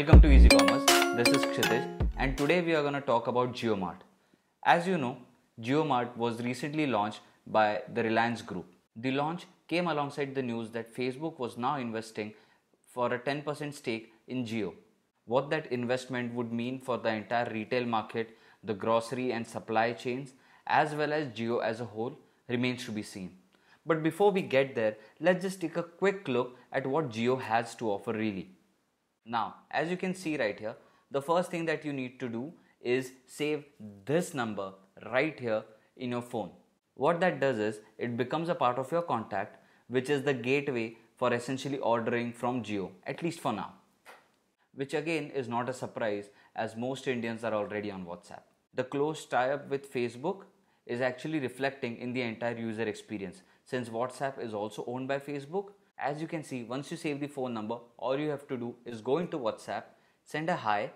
Welcome to Easy Commerce. This is Kshitij and today we are going to talk about JioMart. As you know, JioMart was recently launched by the Reliance Group. The launch came alongside the news that Facebook was now investing for a 10% stake in Jio. What that investment would mean for the entire retail market, the grocery and supply chains, as well as Jio as a whole remains to be seen. But before we get there, let's just take a quick look at what Jio has to offer really. Now, as you can see right here, the first thing that you need to do is save this number right here in your phone. What that does is it becomes a part of your contact, which is the gateway for essentially ordering from Jio, at least for now. Which again is not a surprise as most Indians are already on WhatsApp. The close tie-up with Facebook is actually reflecting in the entire user experience. Since WhatsApp is also owned by Facebook, as you can see, once you save the phone number, all you have to do is go into WhatsApp, send a hi,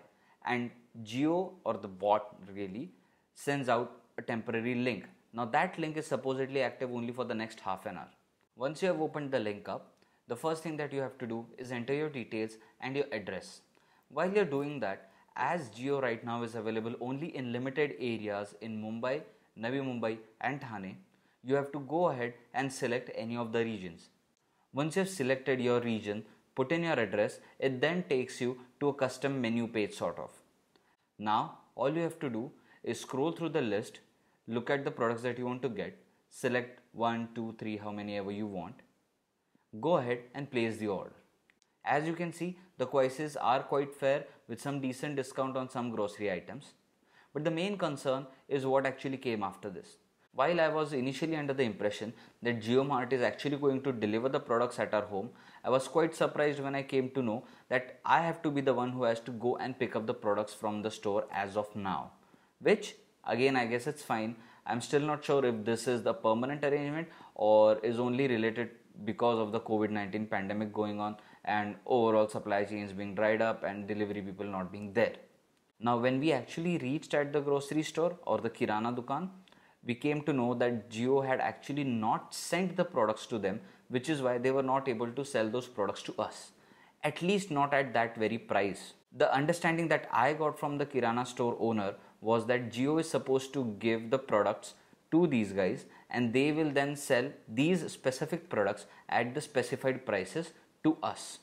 and Jio or the bot really sends out a temporary link. Now that link is supposedly active only for the next half an hour. Once you have opened the link up, the first thing that you have to do is enter your details and your address. While you're doing that, as Jio right now is available only in limited areas in Mumbai, Navi Mumbai and Thane, you have to go ahead and select any of the regions. Once you have selected your region, put in your address, it then takes you to a custom menu page sort of. Now, all you have to do is scroll through the list, look at the products that you want to get, select 1, 2, 3, how many ever you want. Go ahead and place the order. As you can see, the prices are quite fair with some decent discount on some grocery items. But the main concern is what actually came after this. While I was initially under the impression that JioMart is actually going to deliver the products at our home, I was quite surprised when I came to know that I have to be the one who has to go and pick up the products from the store as of now. Which, again, I guess it's fine. I'm still not sure if this is the permanent arrangement or is only related because of the COVID-19 pandemic going on and overall supply chains being dried up and delivery people not being there. Now, when we actually reached at the grocery store or the Kirana Dukan, we came to know that Jio had actually not sent the products to them, which is why they were not able to sell those products to us. At least not at that very price. The understanding that I got from the Kirana store owner was that Jio is supposed to give the products to these guys and they will then sell these specific products at the specified prices to us.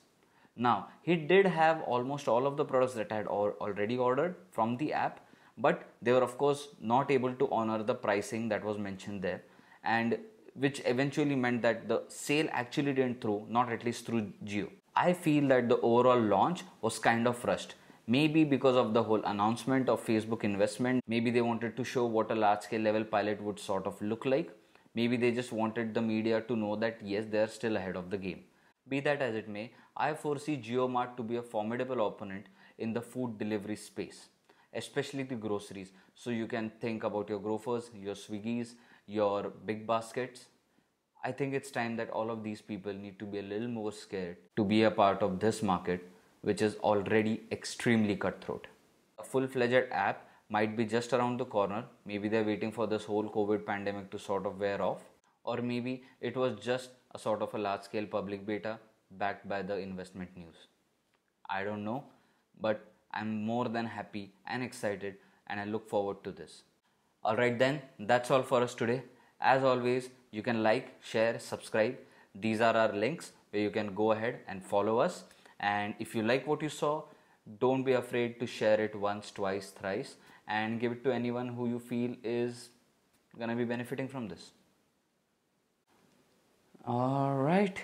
Now, he did have almost all of the products that I had already ordered from the app, but they were of course not able to honor the pricing that was mentioned there, and which eventually meant that the sale actually didn't through, not at least through Jio. I feel that the overall launch was kind of rushed. Maybe because of the whole announcement of Facebook investment, maybe they wanted to show what a large scale level pilot would sort of look like. Maybe they just wanted the media to know that yes, they are still ahead of the game. Be that as it may, I foresee JioMart to be a formidable opponent in the food delivery space, especially the groceries. So you can think about your Grofers, your Swiggies, your Big Baskets. I think it's time that all of these people need to be a little more scared to be a part of this market, which is already extremely cutthroat. A full-fledged app might be just around the corner. Maybe they're waiting for this whole COVID pandemic to sort of wear off. Or maybe it was just a sort of a large-scale public beta backed by the investment news. I don't know, but I'm more than happy and excited and I look forward to this. Alright then, that's all for us today. As always, you can like, share, subscribe. These are our links where you can go ahead and follow us. And if you like what you saw, don't be afraid to share it once, twice, thrice and give it to anyone who you feel is gonna be benefiting from this. Alright,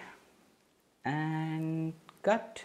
and cut.